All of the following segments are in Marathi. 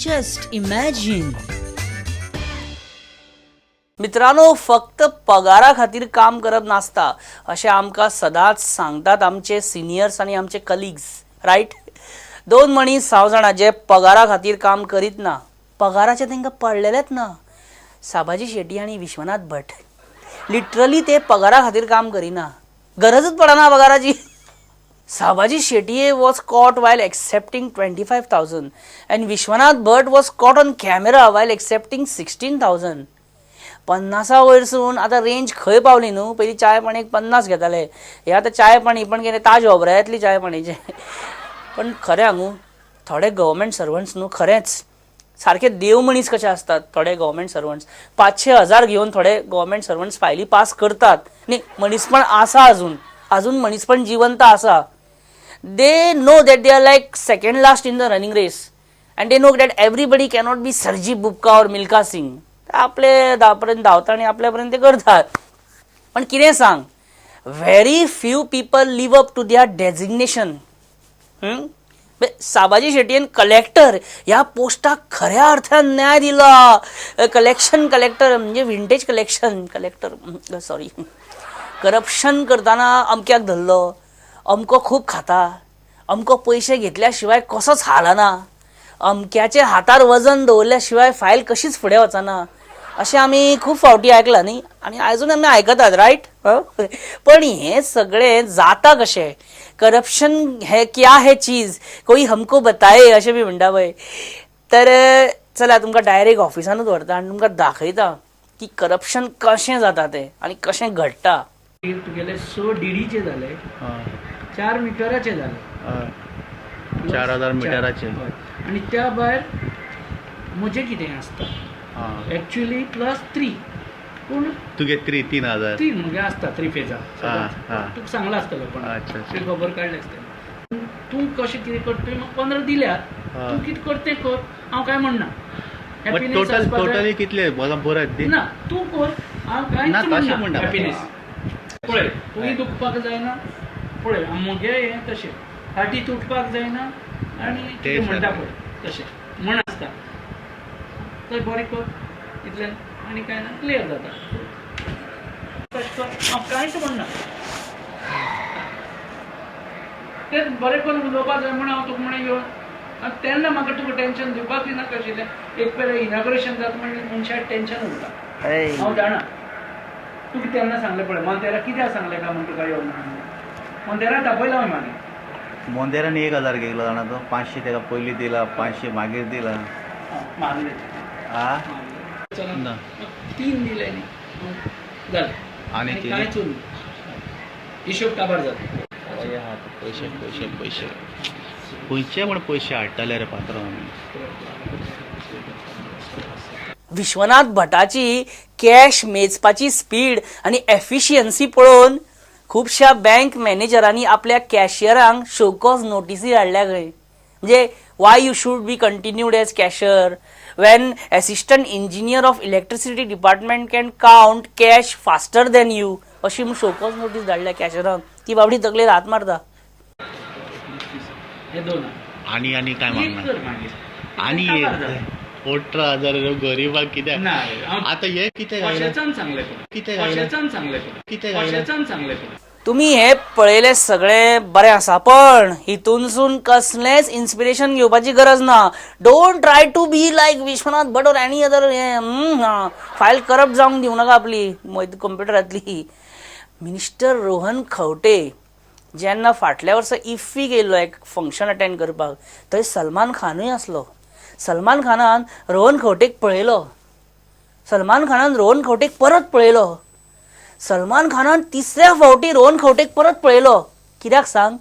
Just imagine. मित्रांनो, फक्त पगारा खातीर काम करप नासता अशें आमकां सदांच सांगतात आमचे सिनियर्स आनी आमचे कलिग्स, रायट? दोन मनीस हांव जाणा जे पगारा खातीर काम करीत ना, पगाराचे तांकां पडलेलेच ना. साबाजी शेट्टी आनी विश्वनाथ भट. लिटरली ते पगारा खातीर काम करिना, गरजच पडना पगाराची. Sabaji Shetty was caught while accepting 25,000 and Vishwanath Bhatt was caught on camera while accepting 16,000. 50 वयरसून आता रेंज खंय पावली न्हू. पयलीं चाय पाणीक 50 घेताले, हे आतां चाय पाणी पण कितें ताज होबऱ्यांतली चाय पाणीचे. पण खरें सांगू, थोडे गव्हर्मेंट सर्वंट्स न्हू खरेंच सारखे देव मनीस कशे असतात. थोडे गव्हर्मेंट सर्वंट्स 500,000 घेवन थोडे गव्हर्मेंट सर्वंट्स फायली पास करतात. न्ही, मनीसपण आसा, अजून मनीसपण जिवंत आसा. They know that they are like second last in the running race and they know that everybody cannot be Sarji Bubka or Milka Singh. आपले दापर्यंत धावता आणि आपल्यापर्यंत ते करतात. पण कितें सांग, very few people live up to their designation. Sabaji शेट्टीन कलेक्टर ह्या पोस्टाक खऱ्या अर्थान न्याय दिला. कलेक्टर म्हणजे विंटेज कलेक्टर सॉरी. करप्शन करताना अमक्याक धरलो, अमको खूब खाता, अमको पयशे घेतल्या शिवाय कसोच हालना, अमक्याचे हातार वजन दवरल्या शिवाय फायल कशीच फुडें वचना, अशें आमी खूब फावटी आयकलां न्ही, आनी आयजून आमी आयकतात, रायट? पण हें सगळें जाता कशें? करप्शन है क्या है चीज, कोई हमको बताए अशें बी म्हणटा पळय. तर चला तुमकां डायरेक्ट ऑफिसानूच व्हरता आनी तुमकां दाखयता की करप्शन कशें जाता तें आनी कशें घडटा. तुगेले 6 डीडीचे जाले, 4 मिटराचे जाले, 4000 मिटराचे, आणि त्या भायर म्हजे कितें आसता एक्चुअली प्लस 3. पूण तुगे 3000 3 म्हगे आसता 3 फेजा. तुका सांगला आसतलो पण तुवें खबर काडले आसतले. तूं कशें कितें करता म्हाका 15 दिल्यात, तूं कितें करतें कर, हांव काय म्हणना. टोटली कितले बरं ना तूं कर, हांव कांयच म्हणना. हॅपीनेस पळय, तुवें दुखपाक जायना, पळय म्हगे हें तशें फाटी तुटपाक जायना आनी ते म्हणटा पळय तशें म्हण आसता. तर बरें कर इतल्यान आनी कांय ना, क्लियर जाता. तशें कर, हांव कांयच म्हणना. तें बरें करून उलोवपाक जाय म्हण हांव तुका म्हण येवन तेन्ना म्हाका तुका टेन्शन दिवपाक नाका आशिल्लें. एक पळय इनॉग्रेशन जाता म्हणजे मनशाक टेन्शन उरता, हांव जाणा. तुका तेन्ना सांगलें पळय, मंतेरा कित्याक सांगलें काय म्हण तुका येवन मंतेरा दाखयला हांवें मागीर. मोंदेरान 1000 घेतला जाणा तो. 500 तेका पयलीं दिला, 500 मागीर दिला. मागले 3 दिले न्ही, जालें आनी कांयच उरना. हिशोब काबार जाता. पयशे म्हण पयशे हाडटाले रे पात्रांव. विश्वनाथ भटाची कॅश मेजपाची स्पीड आणि एफिशियन्सी पळोवन खुबश्या बँक मॅनेजरांनी आपल्या कॅशियरांक शोकॉज नोटिसी धाडल्या खंय. म्हणजे why you should be continued as cashier when assistant engineer of electricity department can count cash faster than you, अशी शोकॉज नोटीस धाडल्या कॅशियरांक. ती बाबडी तकलेर हात मारता. हे दोन आणि काय मागणार आणि 18,000 गरीबाक कित्याक आता हे कितें. तुम्ही हे पळयले सगळे बरें आसा, पण हितूनसून कसलेंच इन्स्पिरेशन घेवपाची गरज ना. Don't try to be like Vishwanath Bhat or any other. File corrupt जावंक दिवं नाका आपली कंप्युटरांतली. मिनिस्टर रोहन खंवटे जेन्ना फाटल्या वर्सा इफ्फीक येयल्लो एक फंक्शन अटेंड करपाक, थंय सलमान खानूय आसलो. सलमान खानान रोहन खंवटेक पळयलो, सलमान खानान रोहन खंवटेक परत पळयलो, सलमान खानान 3ऱ्या फावटी रोहन खंवटेक परत पळयलो. कित्याक सांग?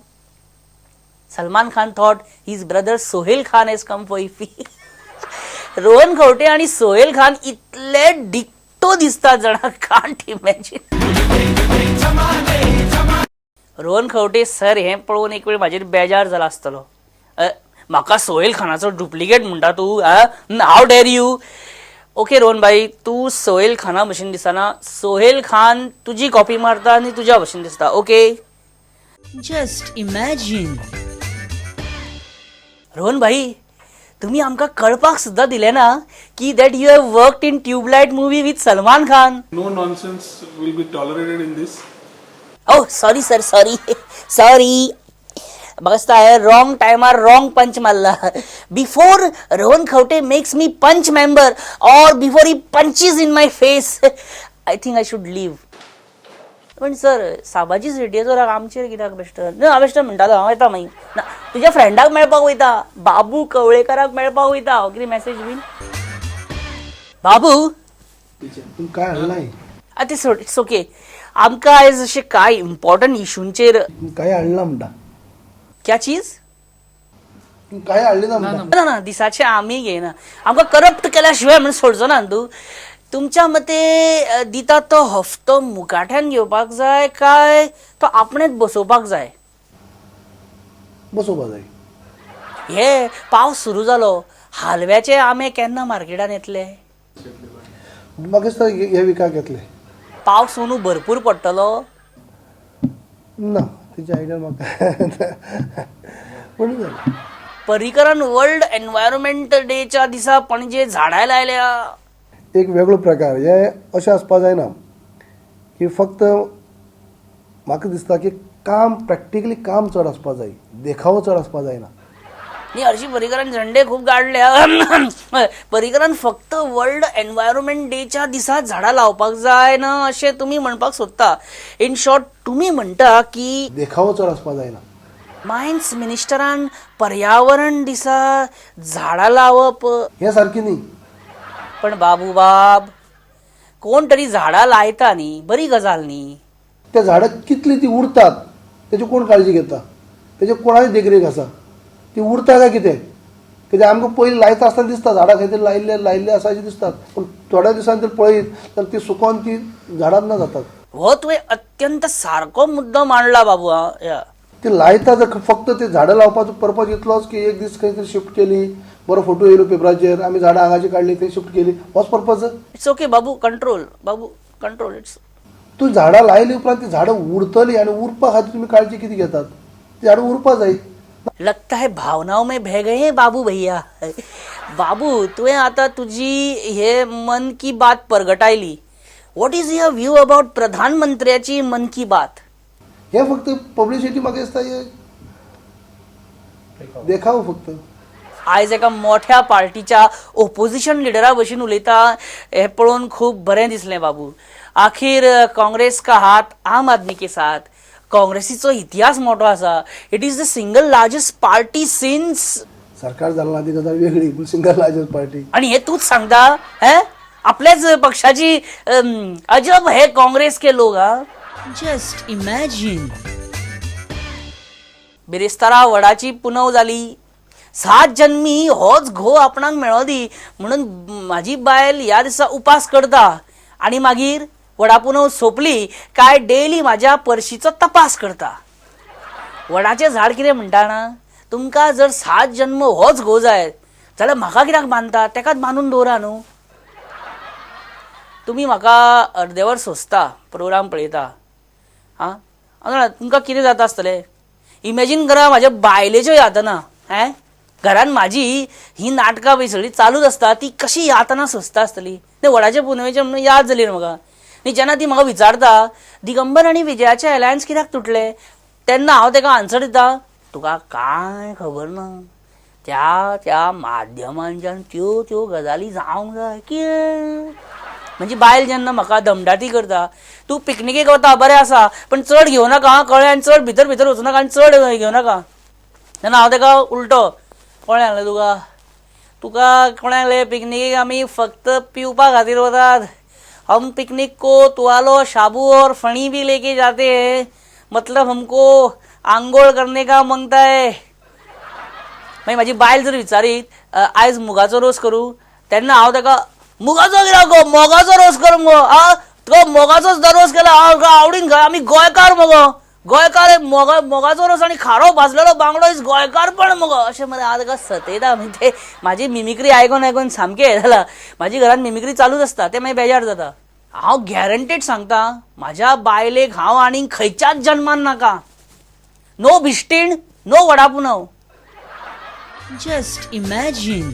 Salman Khan thought his brother Sohail Khan has come for IFFI. Rohan Khanvate आणि सोहेल खान इतले डिक्टो दिसतात जाणा, can't imagine. Rohan Khanvate sir हें पळोवन एक वेळ म्हाजेर बेजार जाला आसतलो. म्हाका सोहेल खानाचो डुप्लिकेट म्हणटा तूं? हाव डेर यू. ओके रोहन भाई, तू सोहेल खाना भशेन दिसना. सोहेल खान तुजी कॉपी मारता आनी तुज्या भशेन दिसता. Okay, just imagine. रोहन भाई, तुम्ही आमकां कळपाक सुद्दां दिलें ना की that you have worked in Tubelight movie with Salman Khan. No nonsense will be tolerated in this. Oh, sorry, sir. Sorry. बघता है रॉंग टाइमर रॉंग पंच मारला. Before Rohan Khaunte makes me पंच मेंबर और बिफोर ही पंचेस in my face I think I should leave. पण सर साबाजी रेडिओचो राग आमचेर कित्याक बेश्टर? ना बेश्टर म्हणटालो हांव येता मागीर. ना तुज्या फ्रेंडाक मेळपाक वयता, बाबू कवळेकराक मेळपाक वयता. हांव कितें मॅसेज बीन बाबू तू काय हाडलाय? आतां सोड, इट्स ओके. आमकां आयज अशें कांय इम्पॉर्टंट इशूंचेर. काय हाडला म्हणटा? क्या चीज? काय हाडली ना म्हणटा? ना दिसाचे आमी घेयना. आमकां करप्ट केल्या शिवाय म्हणून सोडचो ना तूं. तुमच्या मते दिता तो हफ्तो मुखाट्यान घेवपाक जाय काय तो आपणेच बसोवपाक जाय? बसोवपा जाय. हे पावस सुरू जालो, हालव्याचे आंबे केन्ना मार्केटान येतले? म्हाका दिसता हे विकाक येतले. पावस न्हू भरपूर पडटलो. ना तेची आयडिया म्हाका पण जालें. पर्रीकरान वर्ल्ड एनवायरमेंट डेच्या दिसा पणजे झाडां लायल्या. एक वेगळो प्रकार. हे अशें आसपा जायना की फक्त म्हाका दिसता की काम प्रॅक्टिकली काम चड आसपा जाय, देखावो चड आसपा जायना. न्ही हरशी पर्रीकरान झंडे खूब काडल्या. पर्रीकरान फक्त वर्ल्ड एनवायरमेंट डेच्या दिसा झाडां लावपाक जाय ना अशें तुमी म्हणपाक सोदता. इन शॉर्ट तुमी म्हणटा की देखावो चड आसपा जायना. मायन्स मिनिस्टरान पर्यावरण दिसा झाडां लावप. हें सारकें न्ही. पण बाब कोण तरी झाडां लायता न्ही, बरी गजाल न्ही. त्या झाडां कितली ती उरतात तेजी कोण काळजी घेता? तेजे कोणाची देखरेख आसा? ती उरता काय कितें? कित्याक आमकां पयलीं लायता आसतना दिसता झाडां खंय तरी लायिल्ले आसा अशें दिसतात, पूण थोड्या दिसांनी तर पळयत तर ती सुकोवन ती झाडां ना जातात. हो तुवें अत्यंत सारको मुद्दो मांडला बाबू. ती लायता जर फक्त ते झाडां लावपाचो पर्पज इतलोच की एक दीस खंय तरी शिफ्ट केली, बरो फोटो येयलो पेपराचेर, आमी झाडां हांगाची काडली थंय शिफ्ट केली, होच purpose. It's okay Babu, control Babu, control. It's तूं झाडां लायली उपरांत ती झाडां उरतली आनी उरपा खातीर तुमी काळजी कितें घेतात? ती झाडां उरपा जाय. लगता है भावनाओं में बह गए हैं बाबू भैया. बाबू तुवें आतां तुजी हे मन की बात परगटायली. What is your view about प्रधानमंत्र्याची मन की बात? हे फक्त पब्लिसिटी म्हाका दिसता हे देखाव फक्त. आयज एका मोठ्या पार्टीच्या ओपोजिशन लिडरा भशेन उलयता हे पळोवन खूब बरें दिसलें बाबू. आखिर काँग्रेस का हात आम आदमी के साथ. काँग्रेसीचो इतिहास मोठो आसा. It is the single largest party since. सरकार जाल्ला ती गजाल वेगळी, पूण सिंगल लार्जस्ट पार्टी. आणि हे तूच सांगता हे आपल्याच पक्षाची अजब हे काँग्रेस के लोक. Just imagine. बिरेस्तारा वडाची पुनव जाली. 7 जन्मी होच घो आपणाक मेळो दी म्हणून म्हाजी बायल ह्या दिसा उपास करता आणि मागीर वडा पुनव सोंपली काय डेली म्हाज्या पर्शीचो तपास करता. वडाचें झाड कितें म्हणटा ना, तुमकां जर 7 जन्म होच घो जाय जाल्यार म्हाका कित्याक बांदता, तेकाच बांदून दवरा न्हू. तुमी म्हाका अर्देवर सोंसता प्रोग्राम पळयता. हां तुमकां कितें जाता आसतलें? इमॅजीन करा म्हाज्या बायलेच्यो यातना. घरान म्हाजी ही नाटकां बी सगळी चालूच आसता, ती कशी यातना सोंसता आसतली. ते वडाच्या पुनवेचें म्हणून याद जाली म्हाका. आनी जेन्ना ती म्हाका विचारता दिगंबर आनी विजयाचें अलायन्स कित्याक तुटलें, तेन्ना हांव तेका आन्सर दिता, तुका कांय खबर ना, त्या माध्यमांच्यान त्यो गजाली जावंक जाय. कितें म्हणजे बायल जेन्ना म्हाका दमदाटी करता, तूं पिकनिकेक वता बरें आसा पण चड घेवं नाका, कळ्ळें, आनी चड भितर वचूं नाका आनी चड घेवं नाका. तेन्ना हांव तेका उलटो, कोणें सांगलें तुका कोणें सांगलें पिकनिकेक आमी फक्त पिवपा खातीर वतात. हम पिकनिक को तुआलो, शाबू और फणी भी लेके जाते हैं, मतलब हमको आंघोळ करने का मांगता है. मागीर म्हाजी बायल जर विचारीत आयज मुगाचो रोस करूं, तेन्ना हांव ताका मुगाचो कित्याक गो, मोगाचो रोस कर मगो. तुका मोगाचोच रोस केला आवडीन खंय, आमी गोंयकार मगो, गोंयकार मोगाचो रोस आनी खारो भाजलेलो बांगडो इज गोंयकार पण मगो अशें मरे हांव ताका सतयता. म्हणजे म्हाजी मिमिक्री आयकून सामकें हें जाला. म्हाजी घरान मिमिक्री चालूच आसता, तें मागीर बेजार जाता. हांव गॅरंटेड सांगता म्हाज्या बायलेक हांव आनीक खंयच्याच जन्मान नाका. नो भिश्टीण, नो वडा पुनव. जस्ट इमॅजिन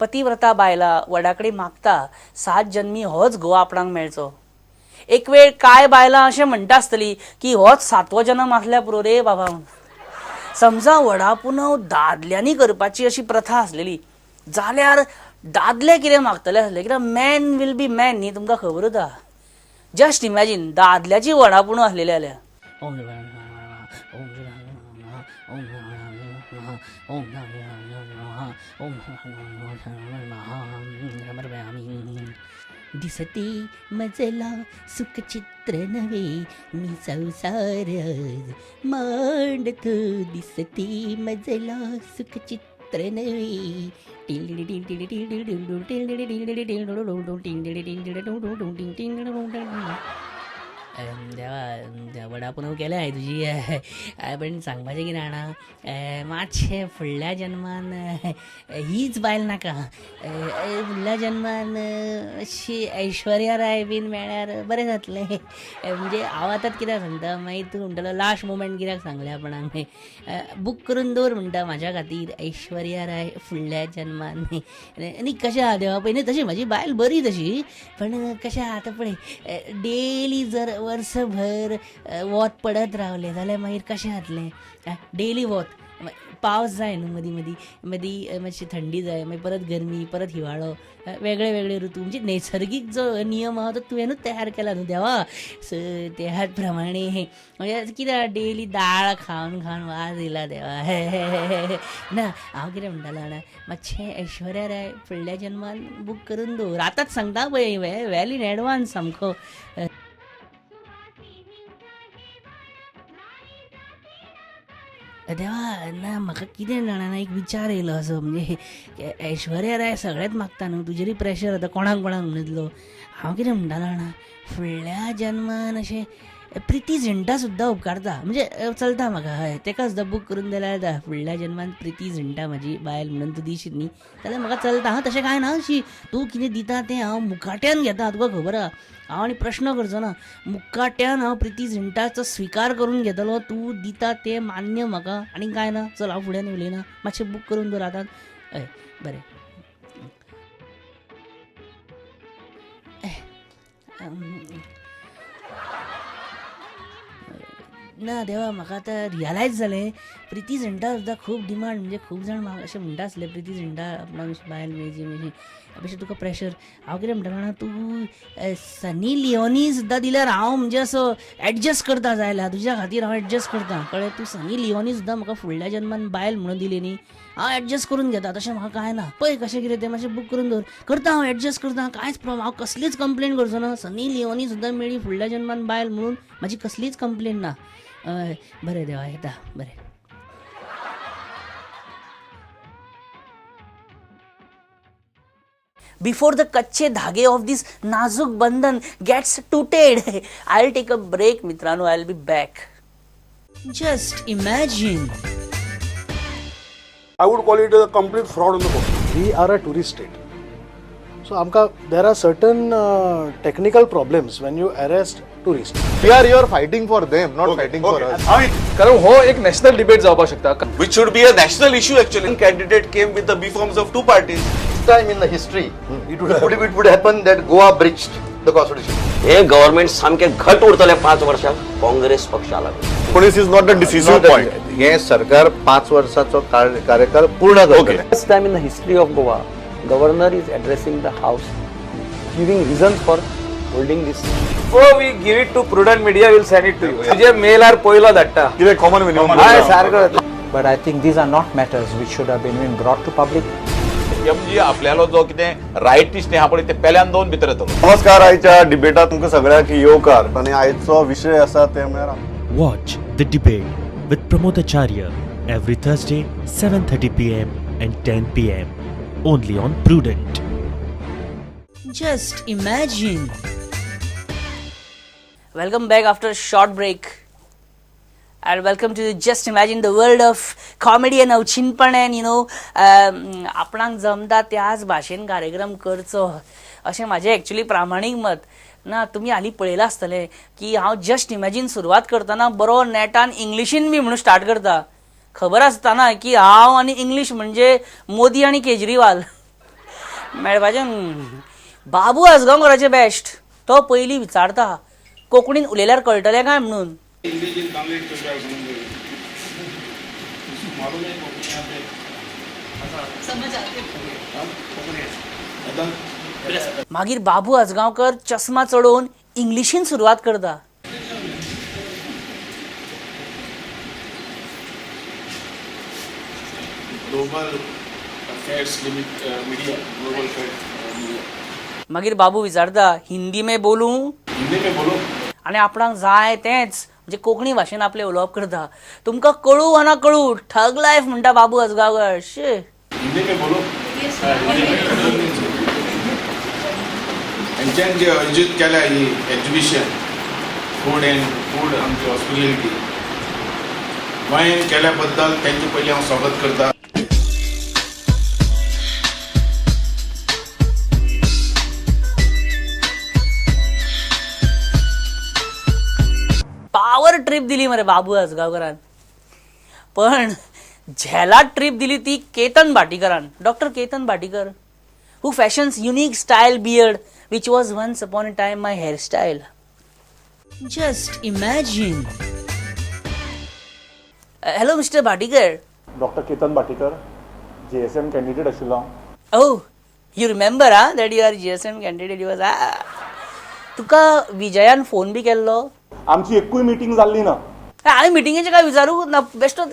पतिव्रता बायला वडाकडे मागता 7 जन्मी होच घो आपणाक मेळचो. एक वेळ काय बायला अशें म्हणटा आसतली की होच 7वो जन्म आसल्या पुरो रे बाबा. समजा वडा पुनव दादल्यांनी करपाची अशी प्रथा आसलेली जाल्यार दादले कितें मागतले आसले, कित्याक मॅन वील बी मॅन न्ही, तुमकां खबरूच आहा. जस्ट इमॅजिन दादल्याची वडा पुनव आसलेली जाल्यार दिसते मजला सुखचित्र नवे मी संसार मांडतो. दिसते मजला सुखचित्र नवे देवा वडा पुनव केलं आहे तुझी. पण सांगपाचें कितें जाणा, मातशें फुडल्या जन्मान हीच बायल नाका. फुडल्या जन्मान अशी ऐश्वर्या राय बीन मेळ्यार बरें जातलें. म्हणजे हांव आतां कित्याक सांगता, मागीर तूं म्हणटलो लास्ट मोमेंट कित्याक सांगलें आपणाक. बूक करून दवर म्हणटा म्हाज्या खातीर ऐश्वर्या राय फुडल्या जन्मान. आनी कशें आहा देवा, पयलीं तशी म्हाजी बायल बरी तशी, पण कशें आहा आतां पळय डेली जर वर्सभर वत पडत रावले जाल्यार मागीर कशें जातलें. डेली वत, पावस जाय न्हू मदीं मदीं, मदीं मातशी थंडी जाय, मागीर परत गरमी, परत हिवाळो, वेगळे वेगळे ऋतू. म्हणजे नैसर्गीक जो नियम आहा तो तुवेंनूच तयार केला न्हू देवा. सो त्याच प्रमाणे म्हणजे कित्याक डेली दाळ खावन खावन वाज येयला देवा. ना हांव कितें म्हणटालो जाणा, मातशें ऐश्वर्या राय फुडल्या जन्मान बूक करून दवर. आतांच सांगता पळय, वेल इन एडवान्स सामको. देवा ना म्हाका कितें जाणा, एक विचार येयलो असो, म्हणजे ऐश्वर्या राय सगळेंच मागता न्हू, तुजेरय प्रेशर आतां कोणाक कोणाक म्हणितलो. हांव कितें म्हणटालो जाणा, फुडल्या जन्मान अशें प्रिती झिंटा सुद्दां उपकारता, म्हणजे चलता म्हाका. हय तेका सुद्दां बूक करून दिल्यार जाता. फुडल्या जन्मान प्रिती झिंटा म्हाजी बायल म्हणून तूं दिशीत न्ही जाल्यार म्हाका चलता. हां तशें कांय ना, अशी तूं कितें दिता तें हांव मुखाट्यान घेता, तुका खबर आहा. हांव आनी प्रश्न करचो ना, मुखाट्यान हांव प्रिती झिंटाचो स्विकार करून घेतलो. तूं दिता तें मान्य म्हाका, आनी कांय ना. चल हांव फुड्यान उलयना, मातशें बूक करून दवर आतां. हय बरें. ना देवा म्हाका आतां रियलायज जालें, प्रिती झिंटा सुद्दां खूब डिमांड. म्हणजे खूब जाण म्हाका अशें म्हणटा आसले प्रिती झिंटा आपणाक अशी बायल मेळची म्हणजे अशें तुका प्रेशर. हांव कितें म्हणटा जाणा, तूं सनी लिओनी सुद्दां दिल्यार हांव म्हणजे असो एडजस्ट करता. जायला तुज्या खातीर हांव एडजस्ट करता कळ्ळें. तूं सनी लिओनी सुद्दां म्हाका फुडल्या जन्मान बायल म्हणून दिली न्ही, हांव एडजस्ट करून घेता. तशें म्हाका कांय ना. पळय कशें कितें तें मातशें बूक करून दवर. करता हांव एडजस्ट करता, कांयच प्रॉब्लम. हांव कसलीच कंप्लेन करचो ना. सनी लिओनी सुद्दां मेळ्ळी फुडल्या जन्मान बायल म्हणून म्हाजी कसलीच कंप्लेन ना. बरें देवा येता. बरें. Before the कच्चे धागे of this नाजूक बंधन gets tooted, I'll take a break मित्रांनो. I'll be back. Just imagine. I would call it a complete fraud on the court. We are a tourist state. So there are certain technical problems when you arrest tourists. We are here fighting for them, not fighting for us. कारण हो एक नॅशनल डिबेट जावपाक शकता. Which should be a national issue actually. Candidate came with the B forms of two parties. Time in the history, it would happen that Goa breached the constitution. हे गव्हर्नमेंट सामके घट उरतले 5 वर्षात काँग्रेस पक्षाला. Police is not the decisive point. हे सरकार 5 वर्षाचो कार्यकाळ पूर्ण करतले. First time in the history of Goa, governor is addressing the house, giving reasons for holding this. Oh, we give it to prudent media, will send it to you. तुझे मेल आर पयलो धाडटा. कितें common minimum. हय सारको. But I think these are not matters which should have been brought to public. म्हणजे आपल्याला जो कितें रायटिस्ट आहा पळय ते पेल्यान दोन भितर येतलो. नमस्कार. आयच्या डिबेटात तुमकां सगळ्यांक येवकार. आनी आयचो विशय आसा ते म्हळ्यार Watch the debate with Pramod Acharya every Thursday 7:30 p.m. and 10 p.m. only on Prudent. Just imagine. Welcome back after a short break. And welcome to Just Imagine, the world of comedy and अवचिनपण. And आपणाक जमता त्याच भाशेन कार्यक्रम करचो अशें म्हाजें एक्चुली प्रामाणीक मत. ना तुमी हालीं पळयलां आसतलें की हांव जस्ट इमॅजीन सुरवात करतना बरो नेटान इंग्लिशीन बी म्हणून स्टार्ट करता. खबर आसतना की हांव आनी इंग्लीश म्हणजे मोदी आनी केजरीवाल मेळपाचें. बाबू आजगांवकराचे बेस्ट. तो पयलीं विचारता कोंकणीन उलयल्यार कळटलें काय म्हणून. मागीर बाबू आजगांवकर चस्मा चडोवन इंग्लिशीन सुरवात करता. मागीर बाबू विचारता हिंदी में बोलूं आनी आपणाक जाय तेंच म्हणजे कोंकणी भाशेन आपले उलोवप करता. तुमकां कळू वा ना कळू ठग लायफ म्हणटा बाबू आजगांवकर. शे हेंच्यान जे आयोजीत केल्या ही एक्झिबिशन फूड आमची हॉस्पिटॅलिटी गोंयान केल्या बद्दल तेंचे पयलीं हांव स्वागत करता. पावर ट्रीप दिली मरे बाबू आजगांवकरान. पण झेलात ट्रीप दिली ती केतन भाटीकरान. Doctor Ketan Bhatikar who fashions unique style beard which was once upon a time my hairstyle. Just imagine. Hello Mr. Bhatikar. Dr. Ketan Bhatikar, JSM candidate आशिल्लो. Oh, you remember that you are JSM candidate. You was तुका विजयान फोन बी केल्लो. आमची एकूय मिटींग जाल्ली ना. हांवें मिटिंगेचें काय विचारूं ना. बेश्टो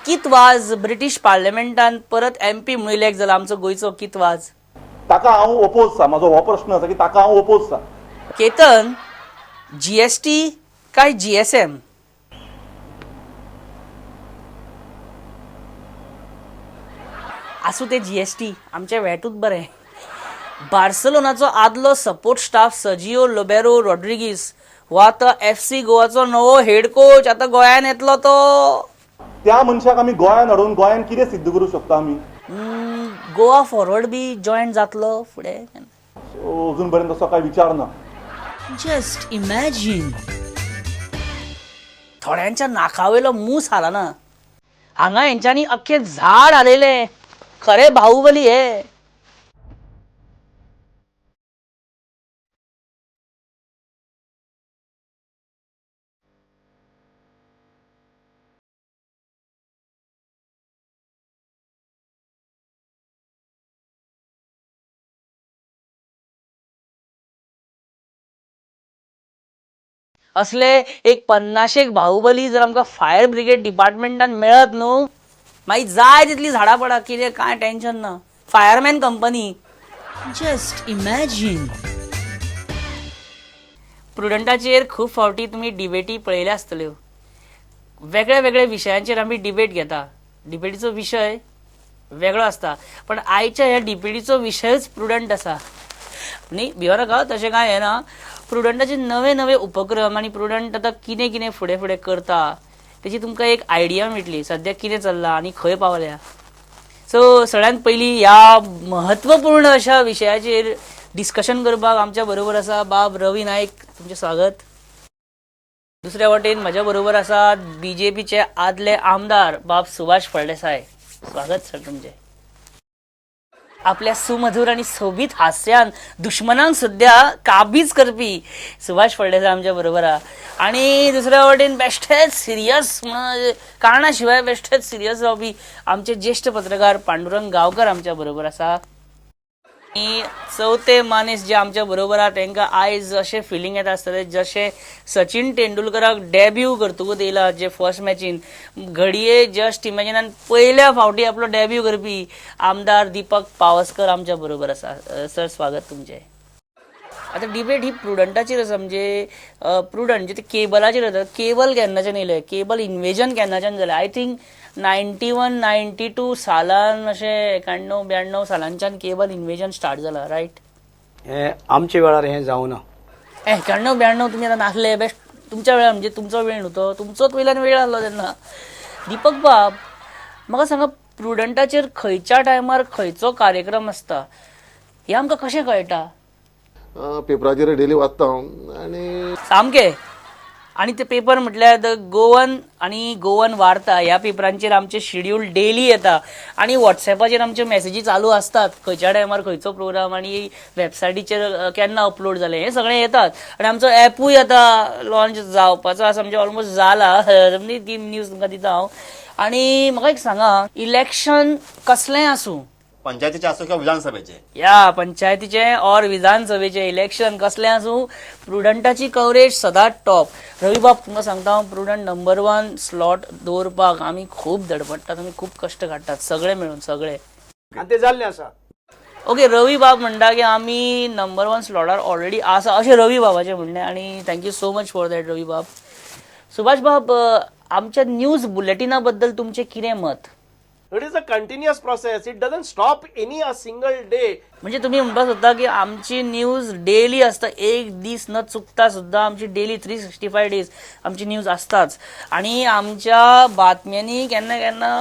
कित वाज ब्रिटीश पार्लिमेंटान परत MP म्हणून इलेक्ट जाला आमचो गोंयचो कित वाज. ताका हांव ओपोज आसा. म्हाजो हो प्रश्न आसा की ताका हांव ओपोज आसा. केतन GST काय GSM. आसूं ते GST आमचे वेटूच बरें. बार्सलोनाचो आदलो सपोर्ट स्टाफ सर्जिओ लोबेरो रॉड्रिगीस हो आतां FC गोवाचो नवो हेड कोच. आतां गोंयान येतलो तो. त्या मनशाक आमी गोंयान हाडून गोंयान कितें सिद्ध करूं शकता आमी. गोवा फॉरवर्ड बी जॉयन जातलो फुडें. अजून पर्यंत तसो कांय विचार ना. Just imagine. थोड्यांच्या नाकावयलो मूस हाला ना. हांगा हेंच्यांनी अख्खे झाड हालयले. खरे बाहुबली हे. असले एक 50 बाहुबली जर आमकां फायर ब्रिगेड डिपार्टमेंटान मेळत न्हू मागीर जाय तितली झाडां पडा. कितें कांय टेन्शन ना. Fireman company. Just imagine. प्रुडंटाचेर खूब फावटी तुमी डिबेटी पळयल्या आसतल्यो. वेगळ्या वेगळ्या विशयांचेर आमी डिबेट घेता. डिबेटीचो विशय वेगळो आसता पण आयच्या ह्या डिबेटीचो विशयच प्रुडंट आसा. न्ही भिवनाका तशें कांय हें ना. प्रुडंटाचे नवे नवे उपक्रम आनी प्रुडंट आतां कितें कितें फुडें फुडें करता तेची तुमकां एक आयडिया मेळटली सद्या कितें चल्लां आनी खंय पावल्या. सो सगळ्यांत पयलीं ह्या म्हत्वपूर्ण अशा विशयाचेर डिस्कशन करपाक आमच्या बरोबर आसा बाब रवी नायक. तुमचें स्वागत. दुसऱ्या वटेन म्हज्या बरोबर आसात BJPचे आदले आमदार बाब सुभाष फळदेसाय. स्वागत सर तुमचें. आपल्या सुमधुर आणि सोबीत हास्यान दुश्मनांक सुद्धा काबीज करपी सुभाष फळदेसाय आमच्या बरोबर आहा. आणि दुसऱ्या वटेन बेश्टेच सिरियस कारणा शिवाय बेश्टेच सिरियस रावपी आमचे ज्येष्ठ पत्रकार पांडुरंग गांवकर आमच्या बरोबर आसा. आणि चवथे मनीस जे आमच्या बरोबर आहा तांकां आयज अशें फिलींग येता आसतलें जशें सचिन तेंडुलकराक डेब्यू करतकूच येयला जे फर्स्ट मॅचीन घडये जस्ट इमॅजिनान पयल्या फावटी आपलो डेब्यू करपी आमदार दीपक पावसकर आमच्या बरोबर आसा. सर स्वागत तुमचें. आतां डिबेट ही प्रुडंटाचेर आसा म्हणजे प्रुडंट जे ते केबलाचेर येता. केबल केन्नाच्यान येयले. केबल इन्वेजन केन्नाच्यान जालें. आय थिंक 91-92 सालान अशें 91-92 सालांच्यान केबल इन्वेजन स्टार्ट जाला रायट. हें आमच्या वेळार हें जावना. 91-92 तुमी आतां नासले बेस्ट तुमच्या वेळार म्हणजे तुमचो वेळ न्हू तो. तुमचोच वयल्यान वेळ आसलो तेन्ना. दीपक बाब म्हाका सांगा प्रुडंटाचेर खंयच्या टायमार खंयचो कार्यक्रम आसता हें आमकां कशें कळटा. पेपराचेर डेली वाचता आनी सामकें. आणि ते पेपर म्हटल्यार द गोवन आणि गोवन वार्ता ह्या पेपरांचेर आमचे शेड्यूल डेली येता आणि व्हॉट्सॅपाचेर आमचे मॅसेजी चालू असतात खंयच्या टायमार खंयचो प्रोग्राम आणि वेबसायटीचेर केन्ना अपलोड जालें हें सगळें येतात आणि आमचो ॲपूय आतां लॉन्च जावपाचो आसा म्हणजे ऑलमोस्ट जाला ती न्यूज तुमकां दिता हांव. आणि म्हाका एक सांगा इलेक्शन कसलेंय आसूं पंचायतीचे असो किंवा विधानसभेचे या पंचायतीचे और विधानसभेचे इलेक्शन कसलें आसूं प्रुडंटाची कवरेज सदांच टॉप. रवी बाब तुमकां सांगता हांव प्रुडंट नंबर 1 स्लॉट दवरपाक आमी खूब धडपडटात आमी खूब कश्ट काडटात सगळे मेळून सगळे आणि ते जाल्लें आसा. ओके रवी बाब म्हणटा की आमी नंबर 1 स्लॉटार ऑलरेडी आसा अशें रवी बाबाचें म्हणणें आणि thank you so much for that Ravi Bab. Subhash बाब आमच्या न्यूज बुलेटिना बद्दल तुमचें कितें मत? It is a continuous process. It doesn't stop any a single day. म्हणजे तुम्ही म्हणपाक सोदता की आमची न्यूज डेली आसता एक दीस न चुकता सुद्धा आमची डेली 365 डेज आमची न्यूज आसताच आणि आमच्या बातम्यांनी केन्ना केन्ना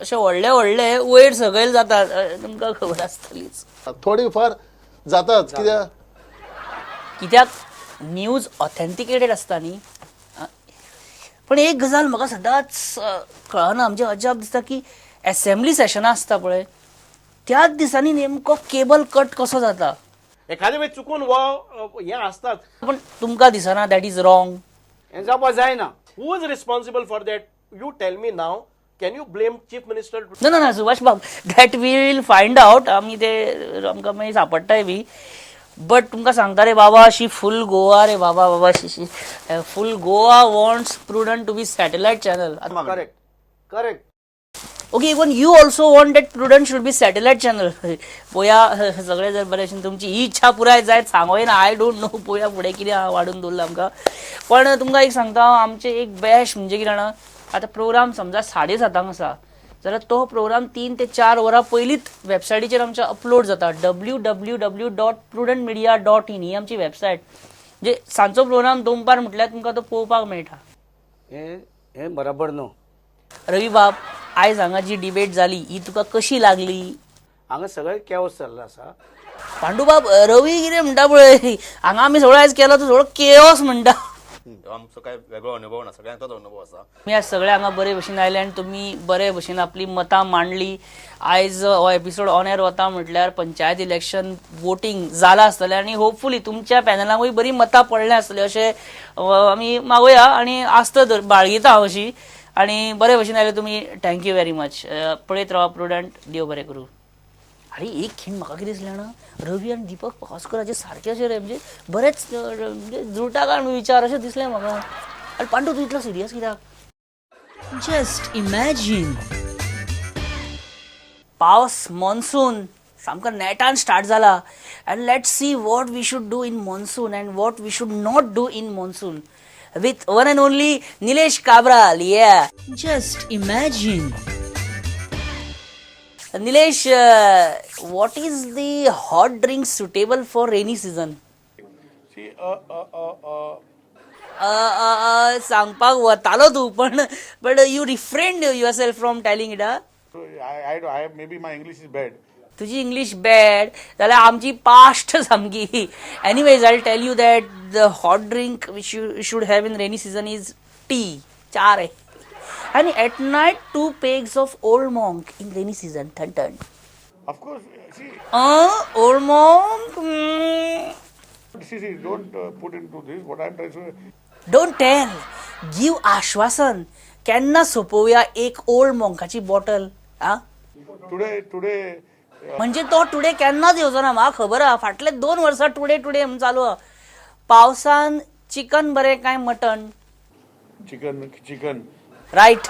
अशे व्हडले व्हडले वयर सकयल जातात तुमकां खबर आसतलीच. थोडी फार जातात कित्याक न्यूज ऑथेंटिकेटेड आसता न्ही. पण एक गजाल म्हाका सदांच कळना म्हणजे अजाप दिसता की असेंब्ली सेशनां आसता पळय त्याच दिसांनी नेमको केबल कट कसो जाता. एखाद्या वेळी चुकून हे असतात पण तुमकां दिसना दॅट इज रॉंग. हें जावपा जायना. Who is responsible for that? You tell me now. Can you blame chief minister? ना Subhash Bab that we will find out आमी ते आमकां मागीर सांपडटाय बी. बट तुमकां सांगता रे बाबा शी फूल गोवा रे बाबा she full Goa wants Prudent to be satellite channel. Correct. Okay even you also want that Prudent should be satellite channel. पळोवया सगळे जर बरे भशेन तुमची ही इच्छा पुराय जायत सांगोय ना आय डोंट नो पळोवया फुडें कितें वाडून दवरलां आमकां. पण तुमकां एक सांगता आमचें एक बेस्ट म्हणजे कितें जाणा आतां प्रोग्राम समजा 7:30 आसा जाल्यार तो प्रोग्राम 3 ते 4 वरां पयलींच वेबसायटीचेर आमच्या अपलोड जाता. www.prudentmedia.in ही आमची वेबसायट. म्हणजे सांजचो प्रोग्राम दनपार म्हटल्यार तुमकां तो पळोवपाक मेळटा. हें बरोबर न्हू. रवी बाब आयज हांगा जी डिबेट जाली ही तुका कशी लागली? हांगा सगळें केओस जाल्लो आसा. पांडू बाब रवी कितें म्हणटा पळय हांगा आमी सगळो आयज केलो तो सगळो केओस म्हणटा. आमचो काय वेगळो अनुभव ना सगळ्यांचोच अनुभव आसा. तुम्ही आज सगळे हांगा बरे भशेन आयले आनी तुमी बरे भशेन आपली मतां मांडली. आयज हो एपिसोड ऑन एअर वता म्हटल्यार पंचायत इलेक्शन वोटींग जालां आसतलें आनी होपफुली तुमच्या पॅनलांकूय बरी मतां पडलें आसतलें अशें आमी मागोया आनी आस्त बाळगिता हांव अशी. आनी बरे भशेन आयले तुमी थँक्यू व्हेरी मच. पळयत रावा प्रुडंट देव बरें करूं. अरे एक खीण म्हाका कितें दिसलें जाणा रवी आनी दिपक पाकसकराचे सारके अशे रे म्हणजे बरेच म्हणजे जुळटा काय विचार अशें दिसलें म्हाका. आनी पांडू तूं इतलो सिरियस कित्याक? जस्ट इमॅजिन पावस मॉन्सून सामको नेटान स्टार्ट जाला and let's see what we should do in monsoon and what we should not do in monsoon with one and only Nilesh Kabral. Yeah, just imagine. Nilesh, what is the hot drink suitable for rainy season? See, सांगपाक वतालो तू पण but you refrained yourself from telling it. I maybe my English is bad. तुझी इंग्लिश बॅड जाल्यार आमची पास्ट सामकी. Anyways I tell you that the hot drink which you should have in rainy season is T. 4 आहे आणि eight night 2 pegs of old monk in rainy season. Thun. Of course, see, old monk. see, don't put into this what I'm trying to say. Don't tell. Give आश्वासन. केन्ना सोपोवया एक ओल्ड मॉन्काची बॉटल. Today. म्हणजे तो टुडे केन्नाच येवचो ना म्हाका खबर आहा. फाटले 2 वर्सां टुडे म्हणून चालू आहा. पावसान चिकन बरें काय मटन? चिकन. रायट.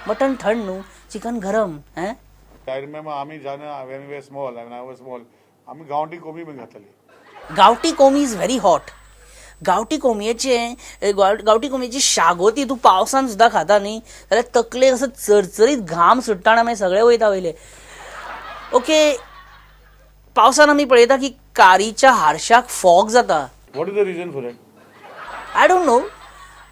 मटन थंड न्हू चिकन गरम. I remember आमी जेन्ना when I was small, आमी गांवठी कोंबी बीन घातली. गावठी कोंबी इज व्हेरी हॉट. गावठी कोंबयेची शागोती तूं पावसान सुद्दां खाता न्ही जाल्यार तकलेक असो चरचरीत घाम सुट्टा आनी मागीर सगळे वयता वयले. ओके पावसान आमी पळयता की कारीच्या हारशाक फॉग जाता. What is the reason for it? I don't know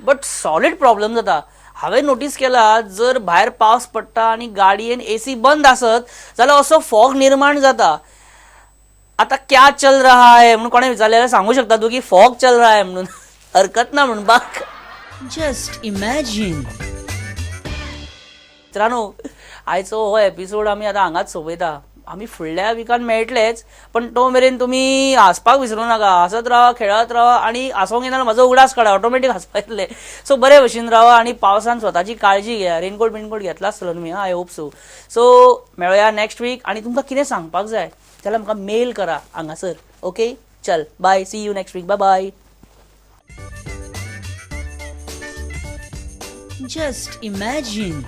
but solid problem जाता. हांवें नोटीस केला जर भायर पावस पडटा आनी गाडयेन AC बंद आसत जाल्यार असो फॉग निर्माण जाता. आता क्या चल रहा है म्हणून कोणे विचारलेलं सांगू शकता तू की फॉग चल रहा है म्हणून? हरकत ना म्हणपाक. Just imagine. मित्रांनो, आयचो हो एपिसोड आमी आतां हांगाच सोंपयता. आमी फुडल्या विकान मेळटलेच, पण तो मेरेन तुमी हांसपाक विसरूं नाका. हांसत रावा, खेळत रावा आनी हांसोंक येना म्हजो उगडास काडा, ऑटोमॅटीक हांसपा येतले. सो बरे भशेन रावा आनी पावसान स्वताची काळजी घेया. रेनकोट बिनकोट घेतला आसतलो तुमी, आय होप सो. सो मेळुया नेक्स्ट वीक. आनी तुमकां कितें सांगपाक जाय जाल्यार म्हाका मेल करा हांगासर. ओके, चल bye, see you next week. Bye bye. Just imagine.